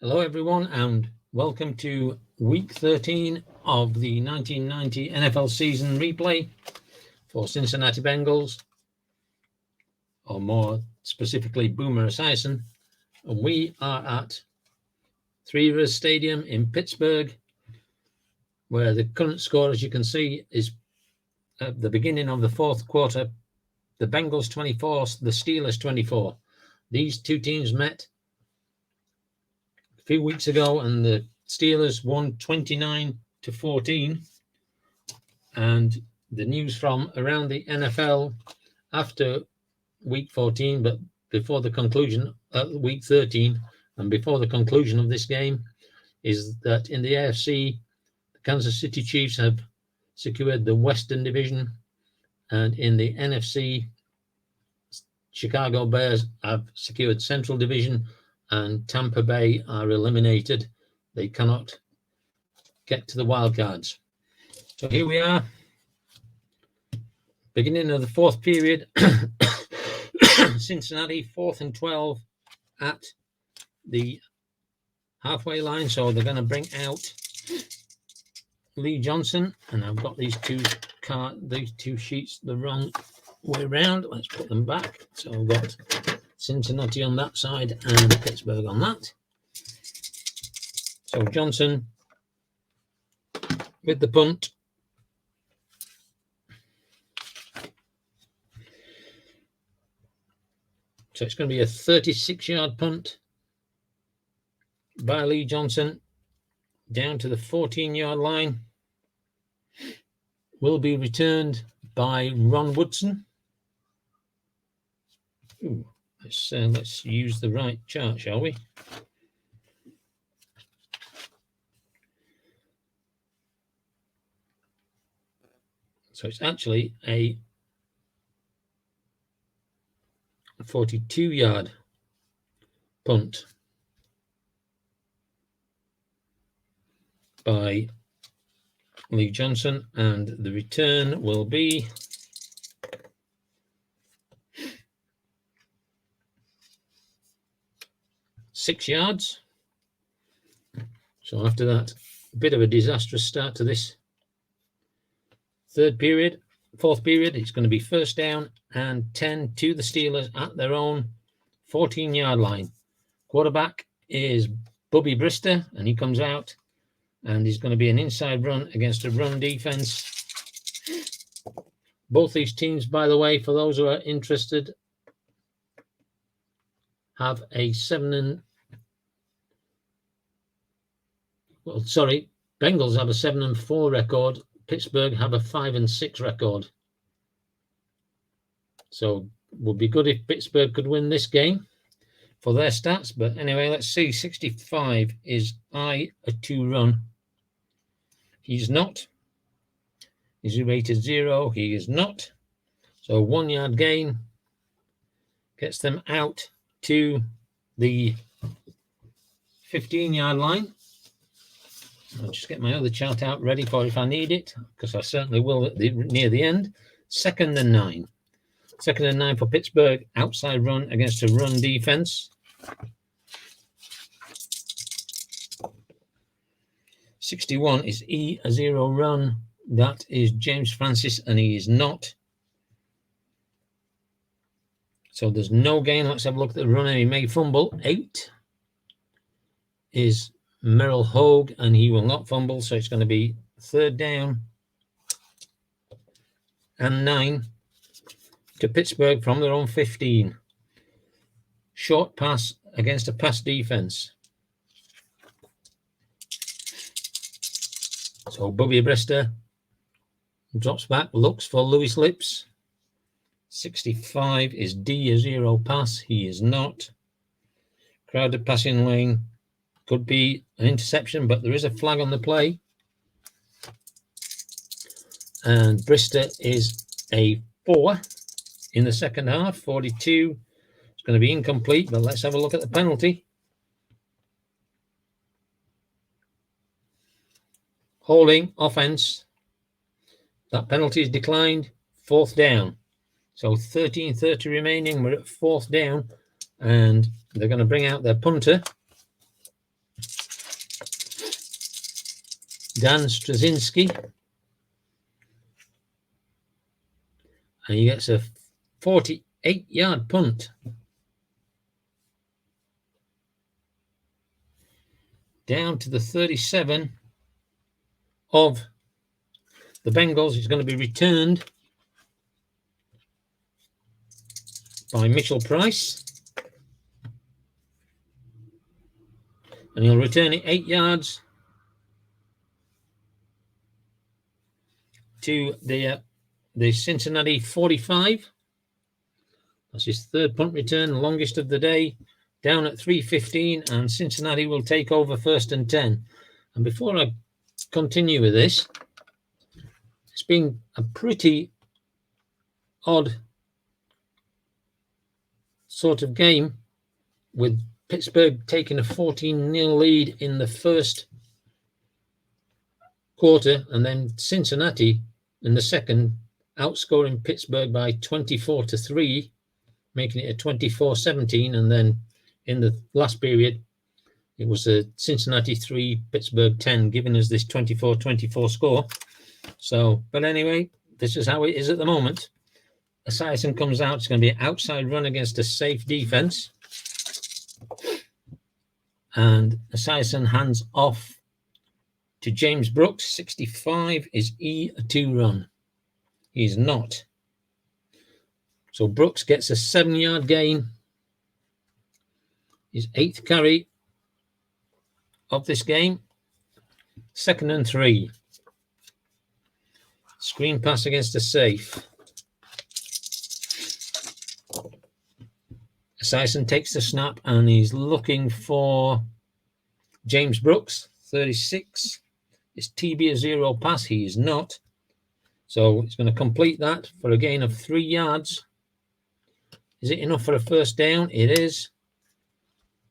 Hello everyone and welcome to week 13 of the 1990 NFL season replay for Cincinnati Bengals, or more specifically Boomer Esiason. And we are at Three Rivers Stadium in Pittsburgh, where the current score, as you can see, is at the beginning of the fourth quarter, the Bengals 24, the Steelers 24. These two teams met a few weeks ago and the Steelers won 29-14. And the news from around the NFL after week 14, but before the conclusion of week 13 and before the conclusion of this game, is that in the AFC, the Kansas City Chiefs have secured the Western Division, and in the NFC, Chicago Bears have secured Central Division, and Tampa Bay are eliminated. They cannot get to the wild cards. So here we are, beginning of the fourth period. Cincinnati 4th and 12 at the halfway line, so they're going to bring out Lee Johnson, and I've got these two sheets the wrong way around. Let's put them back. So I've got Cincinnati on that side and Pittsburgh on that. So Johnson with the punt. So it's going to be a 36-yard punt by Lee Johnson down to the 14-yard line. Will be returned by Ron Woodson. Ooh, let's use the right chart, shall we? So it's actually a 42-yard punt by Lee Johnson, and the return will be six yards. So after that, a bit of a disastrous start to this fourth period, it's going to be first down and 10 to the Steelers at their own 14-yard line. Quarterback is Bubby Brister, and he comes out, and he's going to be an inside run against a run defense. Both these teams, by the way, for those who are interested, have a Bengals have a 7-4 record. Pittsburgh have a 5-6 record. So would be good if Pittsburgh could win this game for their stats. But anyway, let's see. 65 is a 2-run. He's not. Is he rated 0? He is not. So 1-yard gain gets them out to the 15-yard line. I'll just get my other chart out ready for if I need it, because I certainly will near the end. 2nd and 9. 2nd and 9 for Pittsburgh. Outside run against a run defense. 61 is a 0 run. That is James Francis, and he is not. So there's no gain. Let's have a look at the run. He may fumble. 8 is Merrill Hogue, and he will not fumble. So it's going to be 3rd down and 9 to Pittsburgh from their own 15. Short pass against a pass defense. So Bubby Brister drops back, looks for Louis Lips. 65 is a 0 pass. He is not. Crowded passing lane. Could be an interception, but there is a flag on the play. And Brister is a 4 in the second half. 42. It's going to be incomplete, but let's have a look at the penalty. Holding offense. That penalty is declined. 4th down. So 13:30 remaining. We're at 4th down, and they're going to bring out their punter. Dan Straczynski. And he gets a 48-yard punt. Down to the 37 of the Bengals. It's going to be returned by Mitchell Price. And he'll return it 8 yards to the Cincinnati 45. That's his third punt return, longest of the day, down at 3:15, and Cincinnati will take over 1st and 10. And before I continue with this, it's been a pretty odd sort of game, with Pittsburgh taking a 14-0 lead in the first quarter, and then Cincinnati in the second outscoring Pittsburgh by 24-3, making it a 24-17, and then in the last period it was a Cincinnati 3, Pittsburgh 10, giving us this 24-24 score. So, but anyway, this is how it is at the moment. Esiason comes out. It's going to be an outside run against a safe defense. And Esiason hands off to James Brooks. 65. Is he a 2-run? He's not. So Brooks gets a 7-yard gain. His 8th carry of this game. 2nd and 3. Screen pass against a safe. Esiason takes the snap and he's looking for James Brooks, 36. Is TB a 0 pass? He is not. So he's going to complete that for a gain of 3 yards. Is it enough for a first down? It is.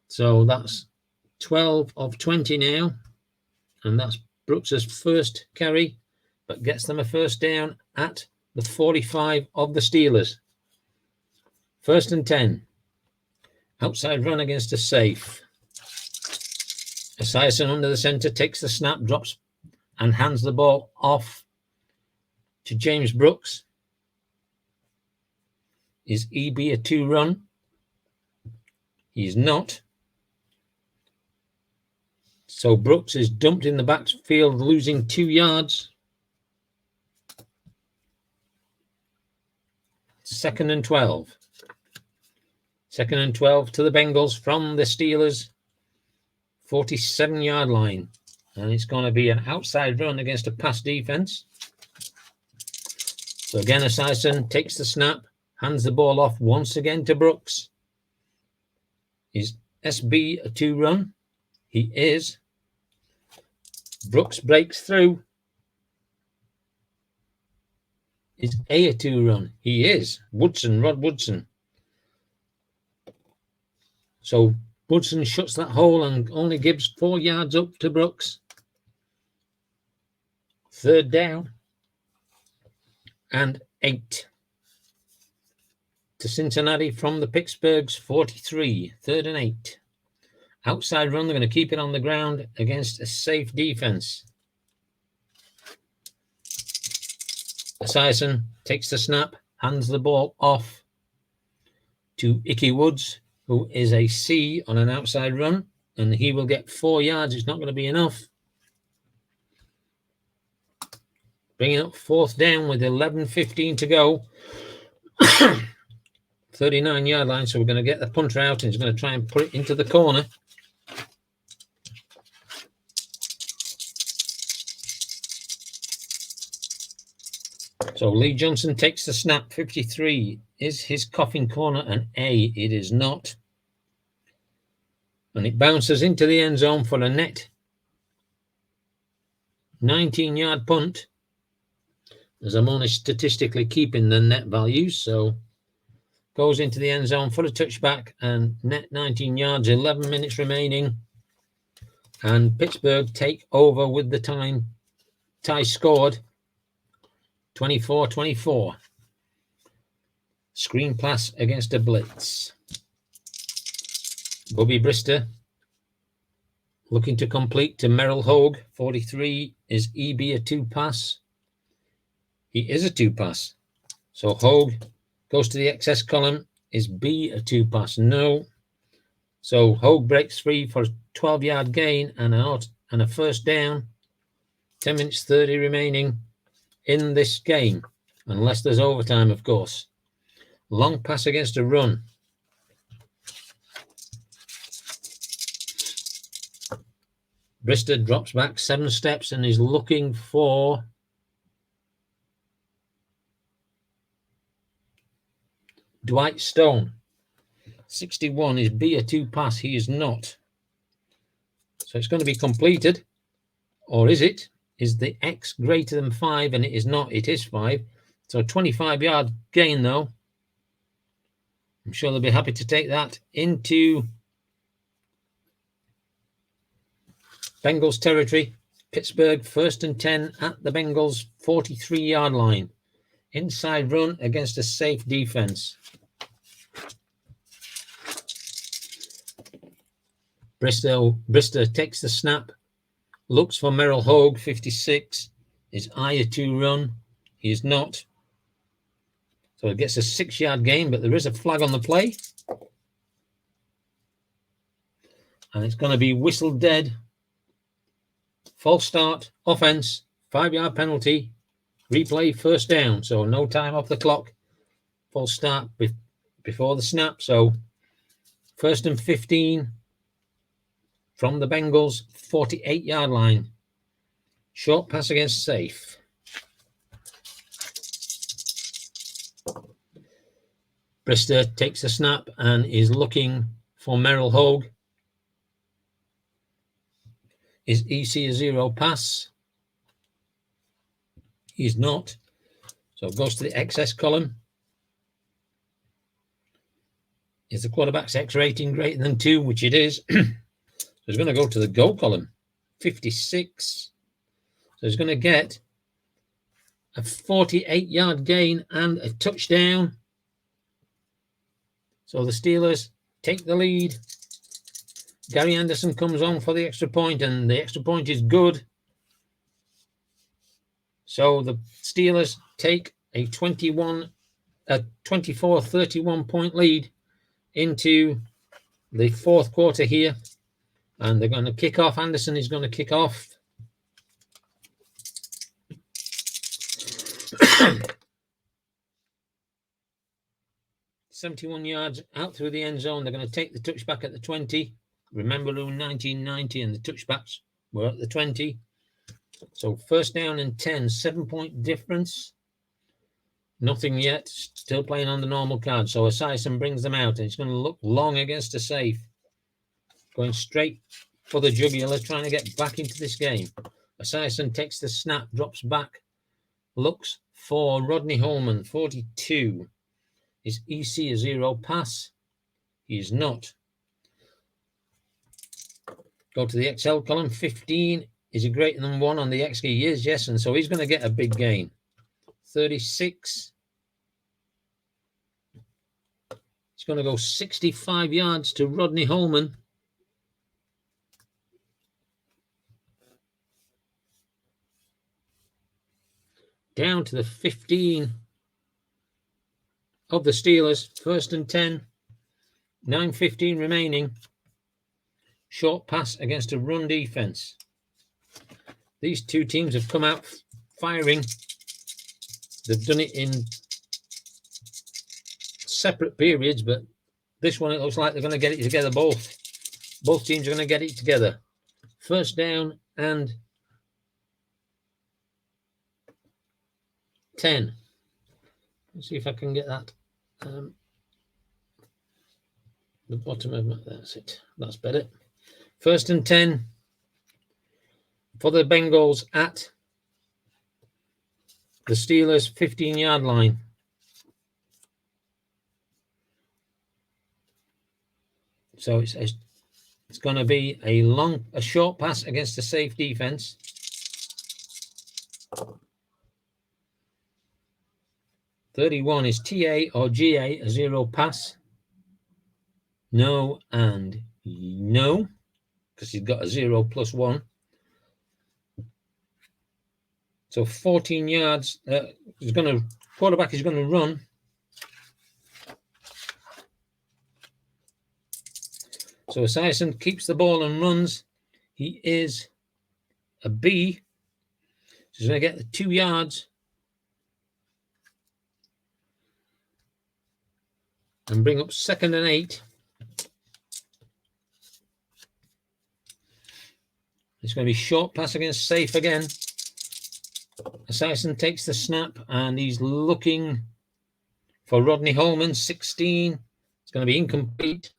So that's 12 of 20 now. And that's Brooks's first carry, but gets them a first down at the 45 of the Steelers. 1st and 10. Outside run against a safe. Esiason under the center takes the snap, drops, and hands the ball off to James Brooks. Is EB a 2-run? He's not. So Brooks is dumped in the backfield, losing 2 yards. 2nd and 12. 2nd and 12 to the Bengals from the Steelers 47-yard line. And it's going to be an outside run against a pass defense. So again, Esiason takes the snap, hands the ball off once again to Brooks. Is SB a 2-run? He is. Brooks breaks through. Is A a 2-run? He is. Rod Woodson. So Woodson shuts that hole and only gives 4 yards up to Brooks. 3rd down and 8 to Cincinnati from the Pittsburgh's 43. 3rd and 8. Outside run. They're going to keep it on the ground against a safe defense. Esiason takes the snap, hands the ball off to Ickey Woods, who is a C on an outside run, and he will get 4 yards. It's not going to be enough. Bringing up 4th down with 11:15 to go. 39-yard line, so we're going to get the punter out, and he's going to try and put it into the corner. So Lee Johnson takes the snap. 53. Is his coffin corner an A? It is not. And it bounces into the end zone for a net 19-yard punt, as I'm only statistically keeping the net values. So goes into the end zone for a touchback and net 19 yards, 11 minutes remaining. And Pittsburgh take over with the tie scored 24-24. Screen pass against a blitz. Bubby Brister Looking to complete to Merrill Hogue. 43. Is EB a 2-pass? He is a 2-pass. So Hogue goes to the excess column. Is B a 2-pass? No. So Hogue breaks free for a 12-yard gain and a first down. 10 minutes 30 remaining in this game, unless there's overtime, of course. Long pass against a run. Brister drops back 7 steps and is looking for Dwight Stone. 61. Is B a 2-pass? He is not. So it's going to be completed. Or is it? Is the X greater than 5? And it is not. It is 5. So 25-yard gain, though. I'm sure they'll be happy to take that into Bengals territory. Pittsburgh, 1st and 10 at the Bengals 43-yard line. Inside run against a safe defense. Brister takes the snap. Looks for Merrill Hogue. 56. Is I a 2 run? He is not. So it gets a 6-yard gain, but there is a flag on the play. And it's going to be whistled dead. False start, offense, 5-yard penalty, replay, first down. So no time off the clock. False start before the snap. So 1st and 15 from the Bengals 48-yard line. Short pass against safe. Brister takes the snap and is looking for Merrill Hogue. Is EC a 0 pass? He's not. So it goes to the excess column. Is the quarterback's X rating greater than 2, which it is? So he's going to go to the go column. 56. So he's going to get a 48-yard gain and a touchdown. So the Steelers take the lead. Gary Anderson comes on for the extra point, and the extra point is good. So the Steelers take a 24-31 point lead into the 4th quarter here. And they're going to kick off. Anderson is going to kick off. .71 yards out through the end zone. They're going to take the touchback at the 20. Remember in 1990 and the touchbacks were at the 20. So 1st down and 10, 7-point difference. Nothing yet. Still playing on the normal card. So Esiason brings them out and it's going to look long against a safe. Going straight for the jugular, trying to get back into this game. Esiason takes the snap, drops back, looks for Rodney Holman, 42. Is EC a 0 pass? He is not. Go to the XL column. 15. Is it greater than 1 on the XG? He is, yes. And so he's going to get a big gain. 36. It's going to go 65 yards to Rodney Holman. Down to the 15 of the Steelers. 1st and 10. 9:15 remaining. Short pass against a run defense. These two teams have come out firing. They've done it in separate periods, but this one, it looks like they're going to get it together both. Both teams are going to get it together. 1st down and 10. Let's see if I can get that. The bottom of that. That's it. That's better. 1st and 10 for the Bengals at the Steelers 15-yard line. So it's going to be a short pass against a safe defense. .31 is TA or GA a 0 pass? No and no. because he's got a 0+1. So 14 yards. Quarterback is going to run. So Esiason keeps the ball and runs. He is a B. So he's going to get the 2 yards. And bring up 2nd and 8. It's going to be short pass against safe again. Esiason takes the snap and he's looking for Rodney Holman, 16. It's going to be incomplete.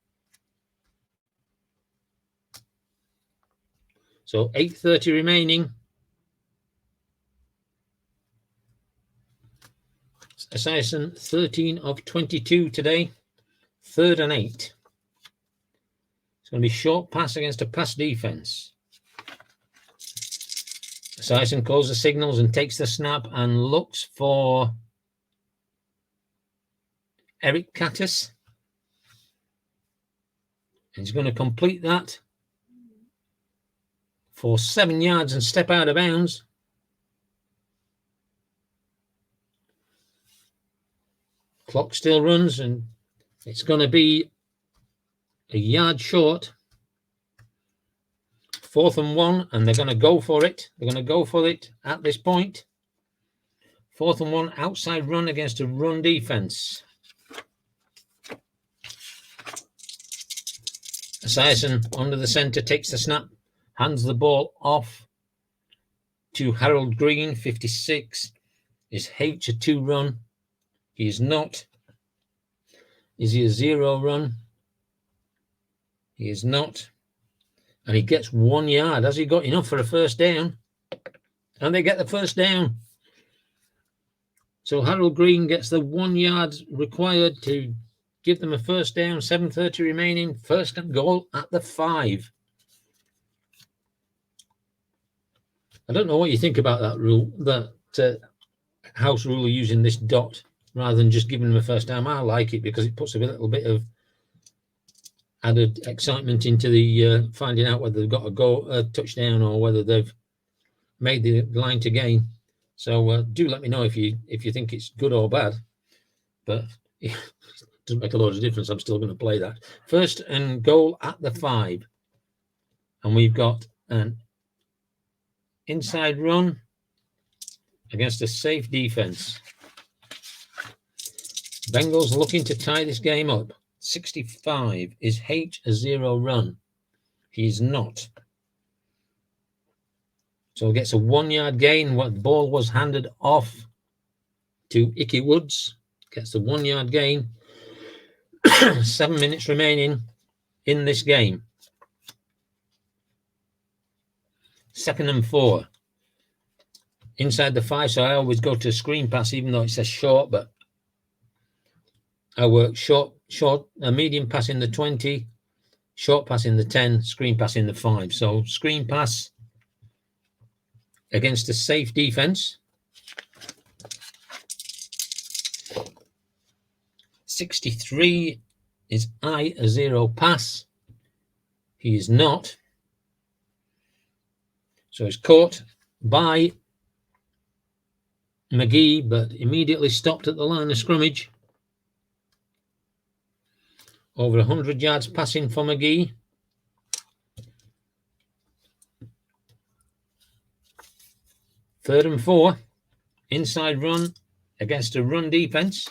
So 8:30 remaining. Esiason 13 of 22 today. 3rd and 8. It's going to be short pass against a pass defense. Esiason calls the signals and takes the snap and looks for Eric Cattis. And he's going to complete that for 7 yards and step out of bounds. Clock still runs and it's going to be a yard short. 4th and 1, and they're going to go for it. They're going to go for it at this point. 4th and 1, outside run against a run defense. Esiason under the center takes the snap, hands the ball off to Harold Green, 56. Is H a 2 run? He is not. Is he a 0 run? He is not. And he gets 1 yard. Has he got enough for a first down? And they get the first down. So Harold Green gets the 1 yard required to give them a first down. 7:30 remaining. First and goal at the 5. I don't know what you think about that rule, that house rule of using this dot rather than just giving them a first down. I like it because it puts a little bit of added excitement into the finding out whether they've got a touchdown or whether they've made the line to gain. So do let me know if you think it's good or bad. But it doesn't make a lot of difference. I'm still going to play that. First and goal at the 5. And we've got an inside run against a safe defense. Bengals looking to tie this game up. 65. Is H a 0 run? He's not. So he gets a 1 yard gain. What the ball was handed off to Icky Woods. Gets the 1 yard gain. 7 minutes remaining in this game. 2nd and 4. Inside the 5, so I always go to screen pass, even though it says short, but I work short, medium pass in the 20, short pass in the 10, screen pass in the 5. So screen pass against a safe defense. 63. Is I a 0 pass? He is not. So he's caught by McGee, but immediately stopped at the line of scrimmage. Over 100 yards passing for McGee. Third and 4. Inside run against a run defense.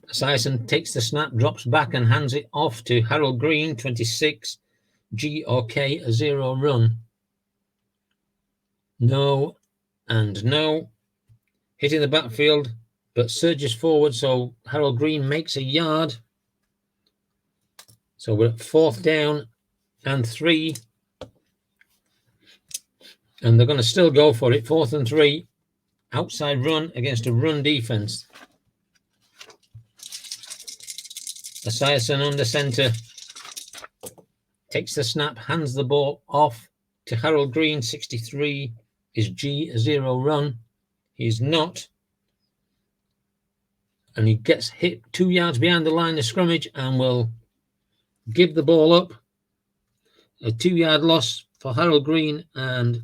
Esiason takes the snap, drops back and hands it off to Harold Green, 26. G or K, a 0 run. No and no. Hitting the backfield, but surges forward, so Harold Green makes a yard. So we're at 4th down and 3. And they're going to still go for it. 4th and 3. Outside run against a run defense. Esiason under center. Takes the snap, hands the ball off to Harold Green, 63. Is G a 0 run? He's not. and he gets hit 2 yards behind the line of scrimmage and will give the ball up. A 2-yard loss for Harold Green, and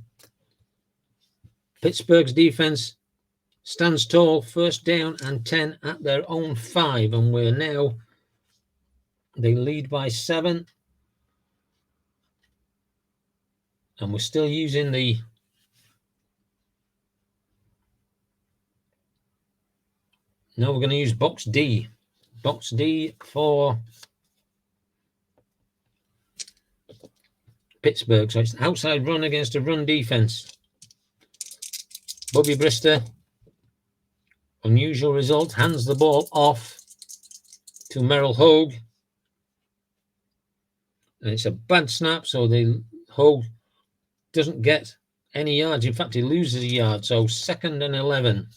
Pittsburgh's defense stands tall. First down and 10 at their own 5, and they lead by 7, and we're still using the we're going to use box D for Pittsburgh. So it's an outside run against a run defense. Bobby Brister, unusual result, hands the ball off to Merrill Hogue. And it's a bad snap, so Hogue doesn't get any yards. In fact, he loses a yard. So 2nd and 11.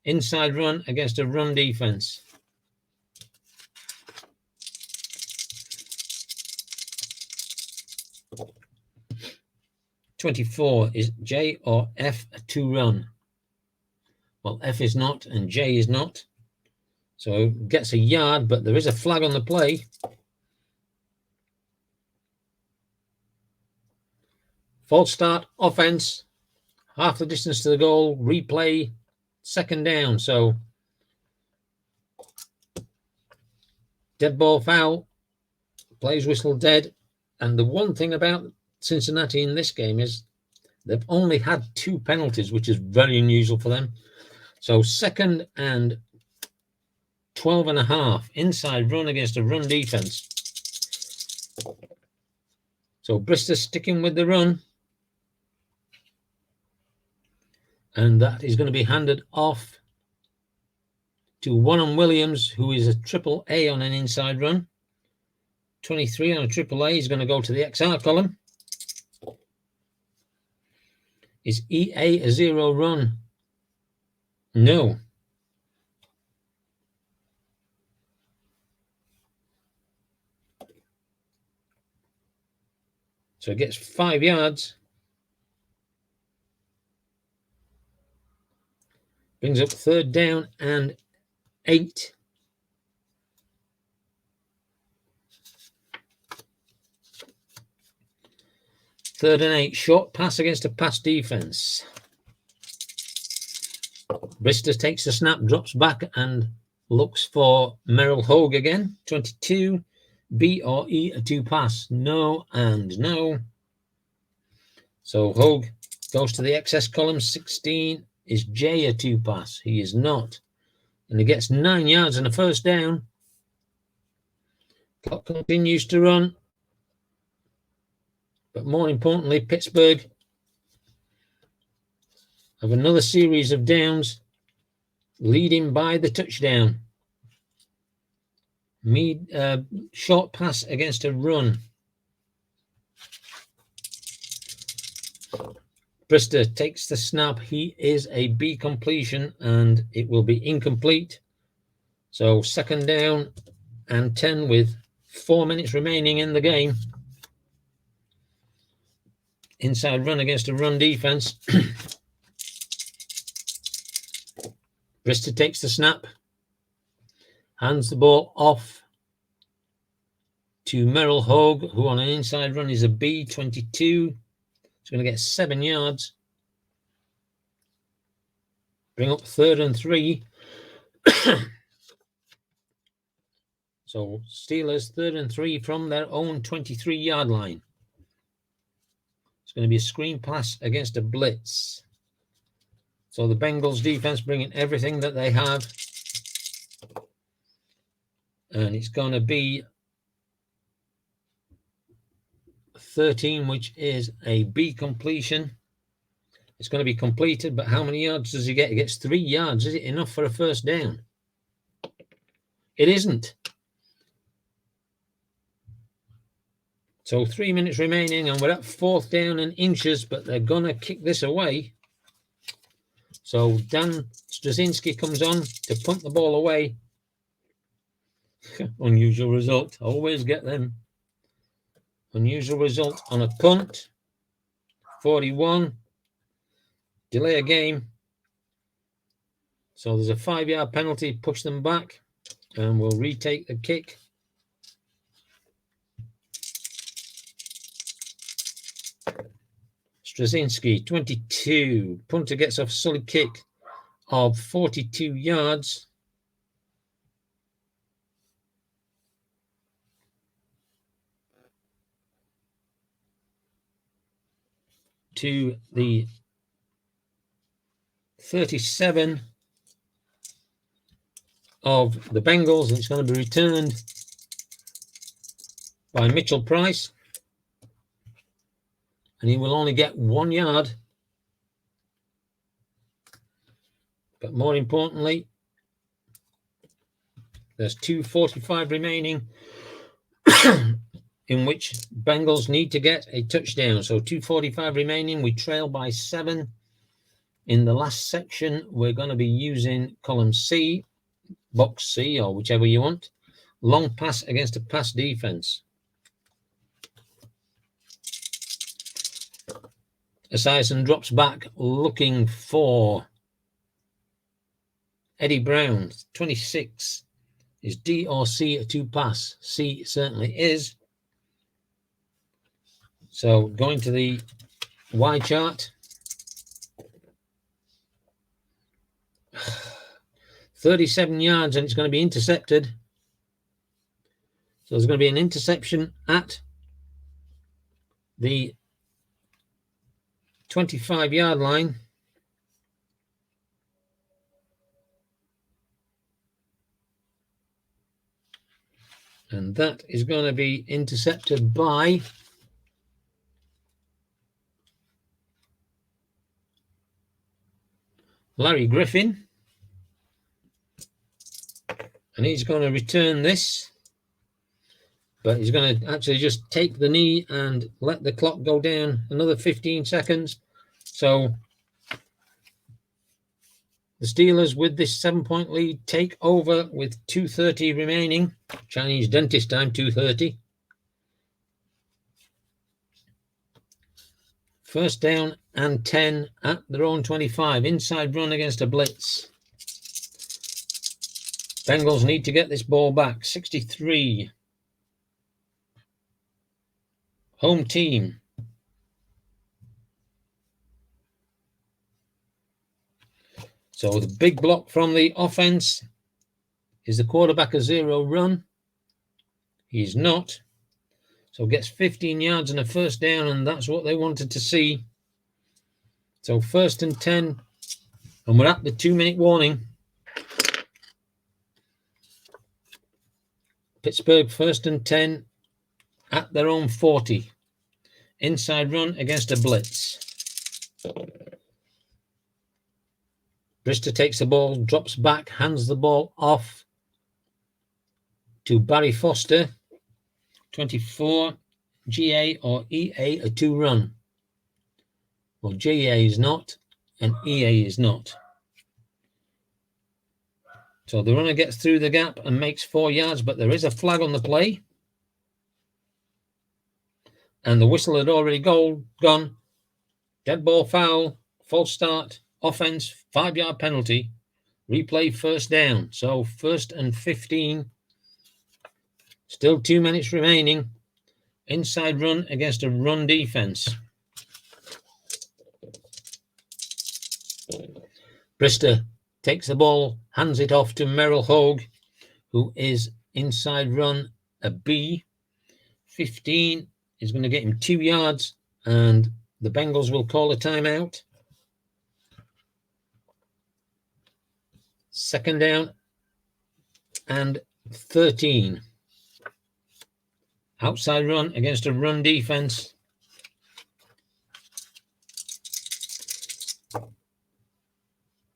Inside run against a run defense. (24) Is J or F to run? Well, F is not and J is not. So gets a yard, but there is a flag on the play. False start, offense, half the distance to the goal, replay, 2nd down. So dead ball foul, plays whistle dead. And the one thing about Cincinnati in this game is they've only had 2 penalties, which is very unusual for them. So 2nd and 12 and a half, inside run against a run defense. So Brister sticking with the run. And that is going to be handed off to Warren Williams, who is a triple A on an inside run. 23 on a triple A is going to go to the XR column. Is EA a 0 run? No. So it gets 5 yards. Brings up 3rd down and 8. Third and 8, short pass against a pass defense. Brister takes the snap, drops back, and looks for Merrill Hogue again. 22, B or E, a 2 pass. No and no. So Hogue goes to the XS column. 16 is J, a 2 pass. He is not. And he gets 9 yards and a 1st down. Clock continues to run. But more importantly, Pittsburgh have another series of downs, leading by the touchdown. Short pass against a run. Brister takes the snap. He is a B completion, and it will be incomplete. So 2nd down and 10 with 4 minutes remaining in the game. Inside run against a run defense. Brister takes the snap, hands the ball off to Merrill Hogue, who on an inside run is a B, 22. He's going to get 7 yards. Bring up 3rd and 3. So Steelers 3rd and 3 from their own 23-yard line. It's going to be a screen pass against a blitz. So the Bengals defense bringing everything that they have. And it's going to be 13, which is a B completion. It's going to be completed, but how many yards does he get? He gets 3 yards. Is it enough for a 1st down? It isn't. So 3 minutes remaining, and we're at 4th down and inches, but they're going to kick this away. So Dan Straczynski comes on to punt the ball away. Unusual result. Always get them. Unusual result on a punt. 41. Delay a game. So there's a 5-yard penalty, push them back, and we'll retake the kick. Straczynski, 22. Punter gets a solid kick of 42 yards. To the 37 of the Bengals, and it's going to be returned by Mitchell Price, and he will only get 1 yard. But more importantly, there's 2:45 remaining in which Bengals need to get a touchdown. So 2:45 remaining, we trail by 7. In the last section, we're going to be using column C, box C, or whichever you want. Long pass against a pass defense. Esiason drops back looking for Eddie Brown. 26. Is D or C a 2-pass? C certainly is. So going to the Y chart. 37 yards, and it's going to be intercepted. So there's going to be an interception at the 25-yard line. And that is going to be intercepted by Larry Griffin. And he's going to return this. But he's going to actually just take the knee and let the clock go down another 15 seconds. So the Steelers, with this 7-point lead, take over with 2:30 remaining. Chinese dentist time, 2:30. First down and 10 at their own 25. Inside run against a blitz. Bengals need to get this ball back. 63. Home team. So the big block from the offense. Is the quarterback a 0 run? He's not. So gets 15 yards and a first down, and that's what they wanted to see. So 1st and 10, and we're at the 2-minute warning. Pittsburgh 1st and 10 at their own 40. Inside run against a blitz. Brister takes the ball, drops back, hands the ball off to Barry Foster. 24. GA or EA, a 2-run. Well, GA is not, and EA is not. So the runner gets through the gap and makes 4 yards, but there is a flag on the play. And the whistle had already gone. Dead ball foul, false start, offense, 5-yard penalty, replay first down. So 1st and 15, still 2 minutes remaining. Inside run against a run defense. Brister takes the ball, hands it off to Merrill Hogue, who is inside run a B. 15 is going to get him 2 yards, and the Bengals will call a timeout. 2nd down and 13. Outside run against a run defense.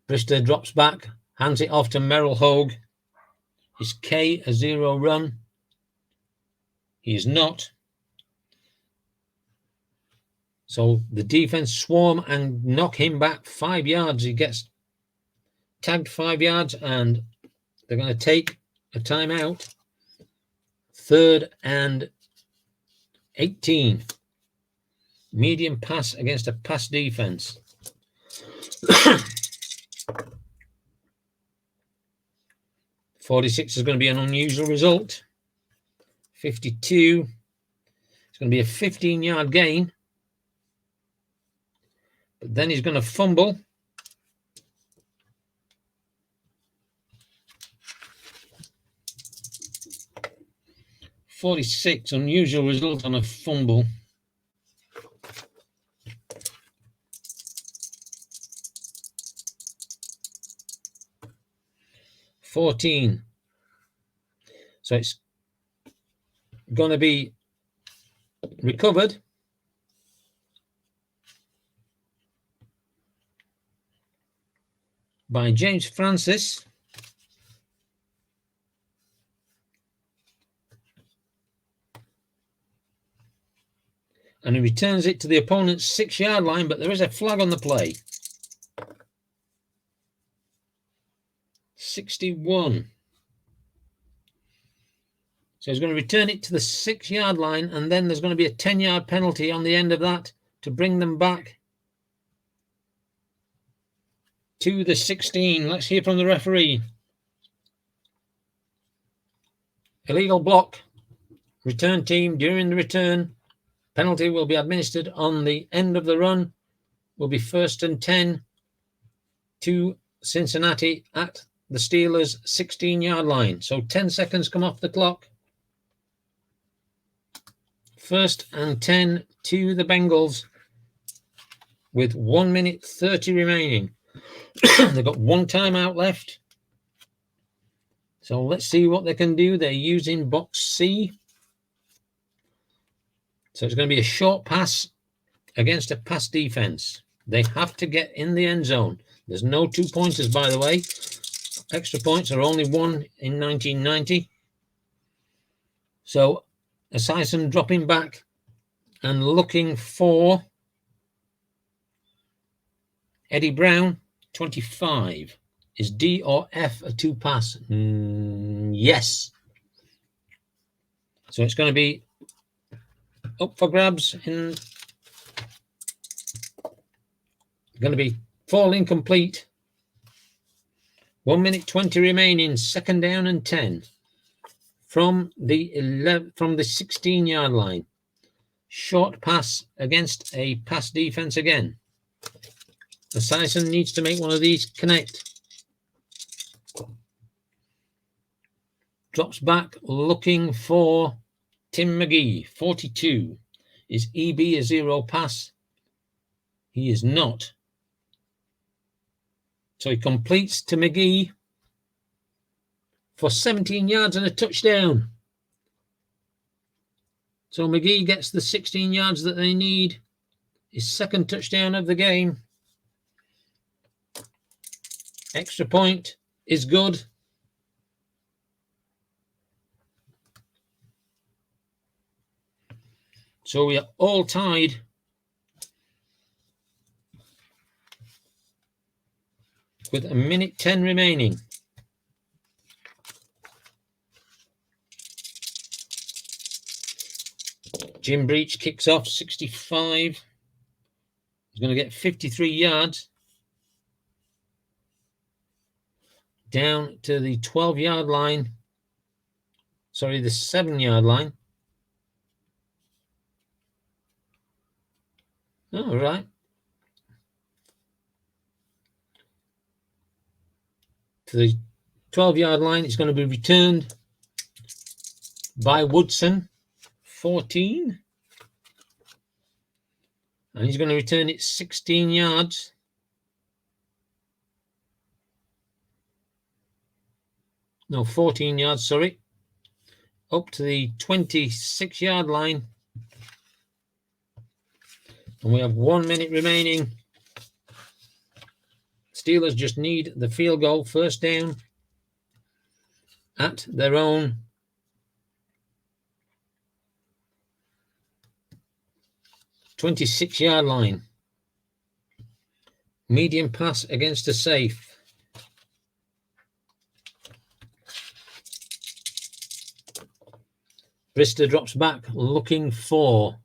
Brister drops back, hands it off to Merrill Hogue. Is K a 0 run? He is not. So the defense swarm and knock him back 5 yards. He gets tagged 5 yards, and they're going to take a timeout. 3rd and 18. Medium pass against a pass defense. 46 is going to be an unusual result. 52. It's going to be a 15-yard gain. But then he's going to fumble. .46, unusual result on a fumble. .14. So it's going to be recovered. By James Francis. And he returns it to the opponent's 6-yard line, but there is a flag on the play. 61. So he's going to return it to the 6-yard line, and then there's going to be a 10-yard penalty on the end of that to bring them back to the 16. Let's hear from the referee. Illegal block. Return team during the return. Penalty will be administered on the end of the run. Will be 1st and 10 to Cincinnati at the Steelers' 16-yard line. So 10 seconds come off the clock. 1st and 10 to the Bengals with 1 minute 30 remaining. They've got one timeout left. So let's see what they can do. They're using box C. So it's going to be a short pass against a pass defense. They have to get in the end zone. There's no 2-pointers, by the way. Extra points are only 1 in 1990. So Esiason dropping back and looking for Eddie Brown, 25. Is D or F a 2-pass? Yes. So it's going to be up for grabs. Going to be fall incomplete. 1 minute 20 remaining. 2nd down and 10 from the 16-yard line. Short pass against a pass defense again. Esiason needs to make one of these connect. Drops back looking for Tim McGee, 42. Is EB a 0 pass? He is not. So he completes to McGee for 17 yards and a touchdown. So McGee gets the 16 yards that they need. His 2nd touchdown of the game. Extra point is good. So we are all tied. With 1 minute 10 remaining. Jim Breach kicks off 65. He's going to get 53 yards. Down to the 12-yard line. Sorry, the 7-yard line. All right. To the 12-yard line, it's going to be returned by Woodson, 14. And he's going to return it 16 yards. No, 14 yards, sorry. Up to the 26-yard line. And we have 1 minute remaining. Steelers just need the field goal, 1st down at their own 26-yard line. Medium pass against a safe. Brister drops back looking for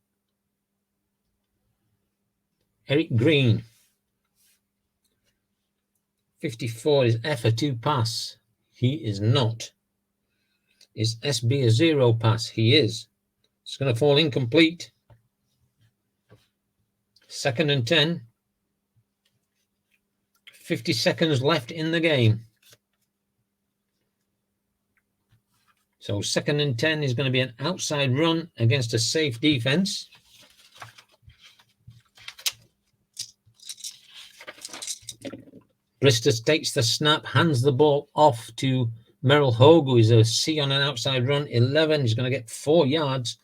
Eric Green. 54 is F a 2-pass. He is not. Is SB a zero pass? He is. It's going to fall incomplete. 2nd and 10. 50 seconds left in the game. So 2nd and 10 is going to be an outside run against a safe defense. Brister takes the snap, hands the ball off to Merrill Hogue, who is a C on an outside run. 11. He's going to get 4 yards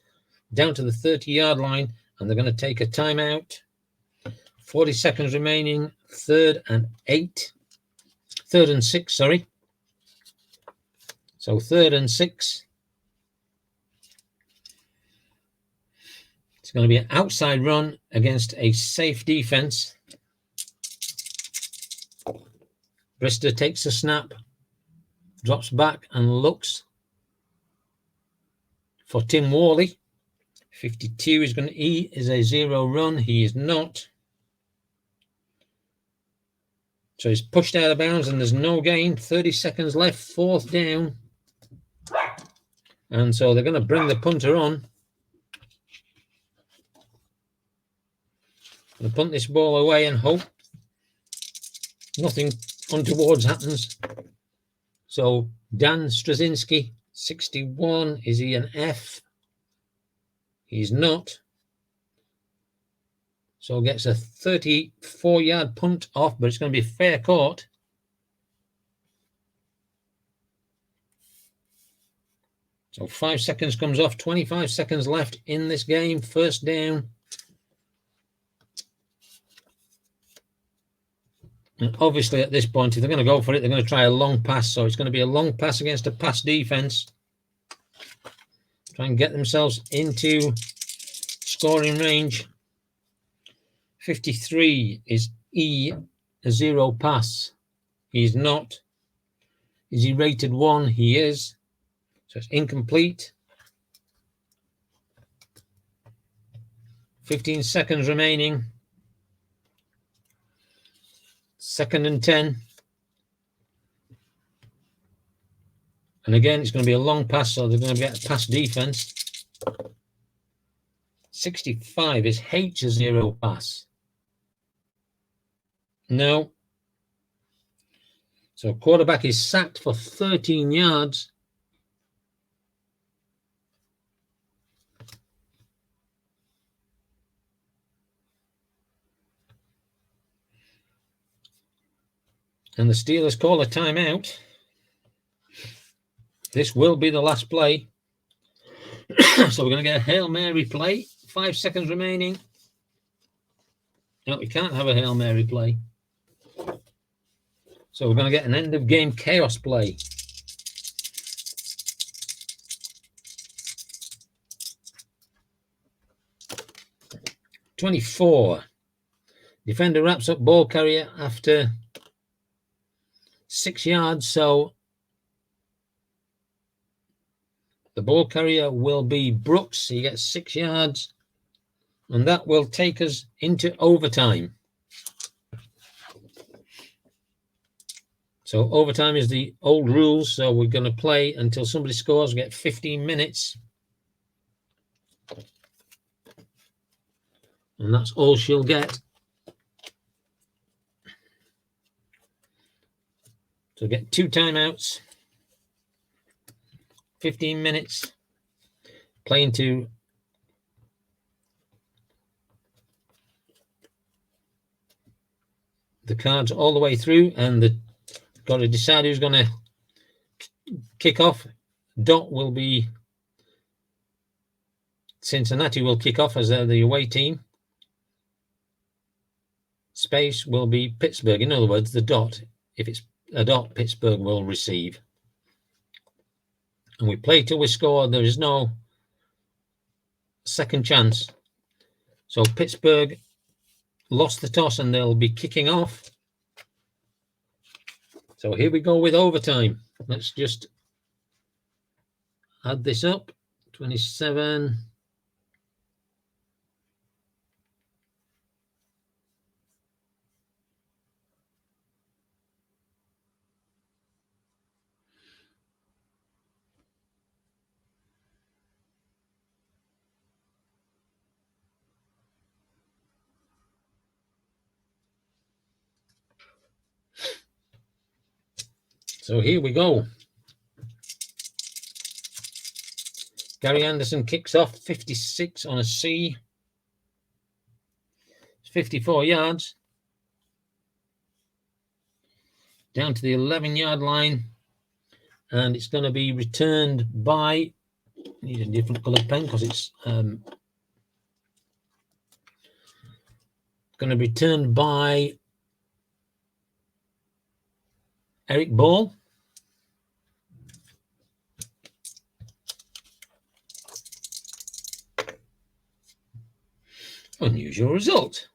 down to the 30-yard line, and they're going to take a timeout. 40 seconds remaining. 3rd and 6, sorry. So 3rd and 6. It's going to be an outside run against a safe defense. Brister takes a snap, drops back and looks for Tim Worley. 52 is going to is a zero run. He is not. So he's pushed out of bounds and there's no gain. 30 seconds left, 4th down. And so they're going to bring the punter on. Going to punt this ball away and hope nothing untowards happens. So Dan Straczynski, 61. Is he an F? He's not. So gets a 34-yard punt off, but it's going to be fair caught. So 5 seconds comes off. 25 seconds left in this game. 1st down. And obviously at this point, if they're going to go for it, they're going to try a long pass. So it's going to be a long pass against a pass defense. Try and get themselves into scoring range. 53 is E, a zero pass. He's not. Is he rated 1? He is. So it's incomplete. 15 seconds remaining. 2nd and 10. And again, it's going to be a long pass, so they're going to get a pass defense. 65 is H, a zero pass. No. So quarterback is sacked for 13 yards. And the Steelers call a timeout. This will be the last play. So we're going to get a Hail Mary play. 5 seconds remaining. No, we can't have a Hail Mary play. So we're going to get an end of game chaos play. "24. Defender wraps up ball carrier after 6 yards. So the ball carrier will be Brooks. He gets 6 yards. And that will take us into overtime. So overtime is the old rules. So we're going to play until somebody scores. We get 15 minutes. And that's all she'll get. So get 2 timeouts. 15 minutes. Playing to the cards all the way through, and got to decide who's going to kick off. Dot will be Cincinnati will kick off as the away team. Space will be Pittsburgh. In other words, the dot. If it's a dot, Pittsburgh will receive. And we play till we score. There is no second chance. So Pittsburgh lost the toss and they'll be kicking off. So here we go with overtime. Let's just add this up. 27. So here we go. Gary Anderson kicks off 56 on a C. It's 54 yards. Down to the 11-yard line. And it's going to be returned by... Need a different coloured pen because it's going to be returned by Eric Ball. Unusual result.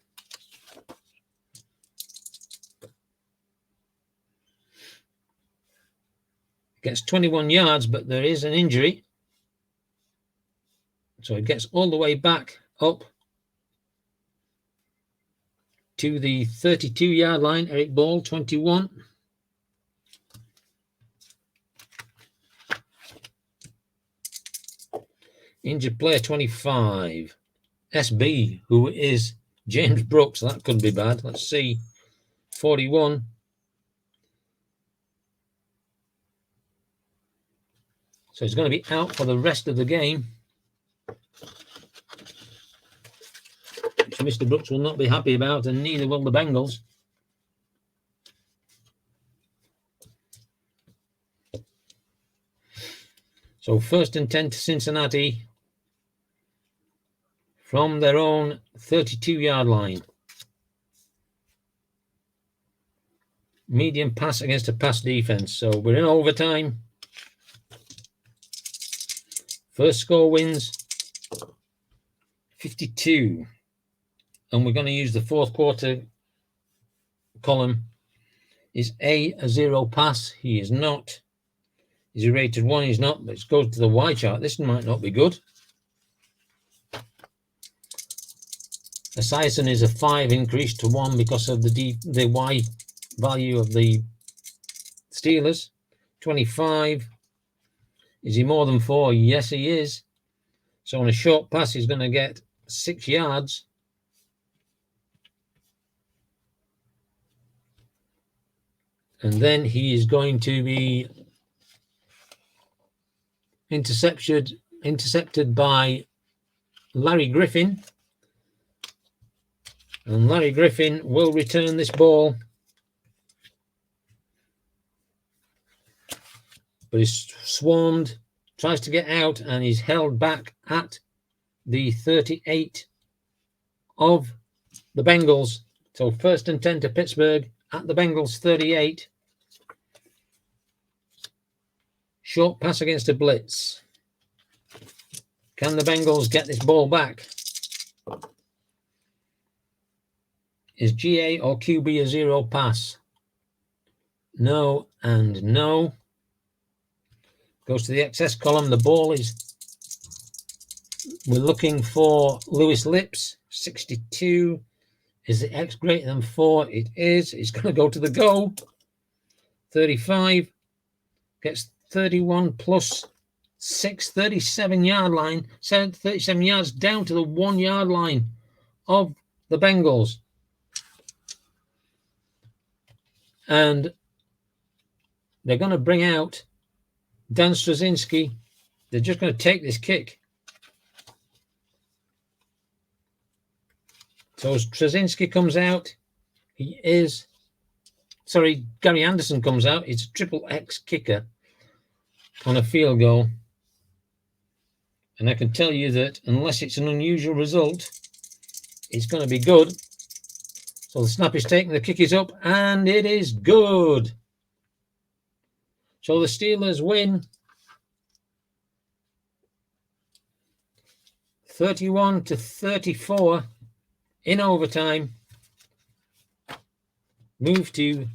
Gets 21 yards, but there is an injury. So it gets all the way back up to the 32-yard line. Eric Ball, 21. Injured player, 25. SB, who is James Brooks. That could be bad. Let's see. 41. So he's going to be out for the rest of the game. Which Mr. Brooks will not be happy about, and neither will the Bengals. So 1st and 10 to Cincinnati from their own 32-yard line. Medium pass against a pass defense. So we're in overtime. First score wins 52. And we're going to use the fourth quarter column. Is A zero pass? He is not. Is he rated 1? He's not. Let's go to the Y chart. This might not be good. Esiason is a 5, increased to 1 because of the Y value of the Steelers. 25. Is he more than 4? Yes, he is. So on a short pass, he's going to get 6 yards. And then he is going to be intercepted by Larry Griffin. And Larry Griffin will return this ball. But he's swarmed, tries to get out, and he's held back at the 38 of the Bengals. So 1st and 10 to Pittsburgh at the Bengals 38. Short pass against a blitz. Can the Bengals get this ball back? Is GA or QB a zero pass? No and no. Goes to the excess column. The ball is... We're looking for Lewis Lips, 62. Is the X greater than 4? It is. It's going to go to the go. 35. Gets 31 plus 6, 37-yard line. 37 yards down to the 1-yard line of the Bengals. And they're going to bring out Dan Straczynski. They're just going to take this kick. So as Straczynski comes out, Gary Anderson comes out. It's a triple X kicker on a field goal. And I can tell you that unless it's an unusual result, it's going to be good. So the snap is taken, the kick is up, and it is good. So the Steelers win 31-34 in overtime. Move to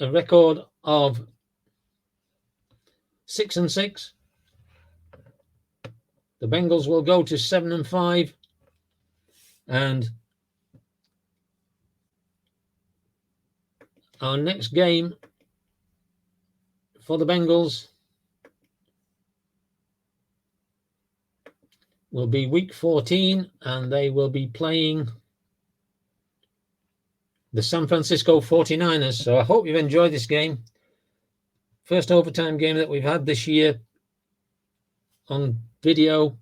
a record of 6-6. The Bengals will go to 7-5, and our next game for the Bengals will be week 14, and they will be playing the San Francisco 49ers. So I hope you've enjoyed this game. First overtime game that we've had this year on video.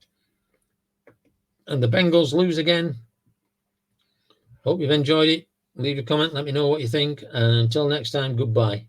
And the Bengals lose again. Hope you've enjoyed it. Leave a comment. Let me know what you think. And until next time, goodbye.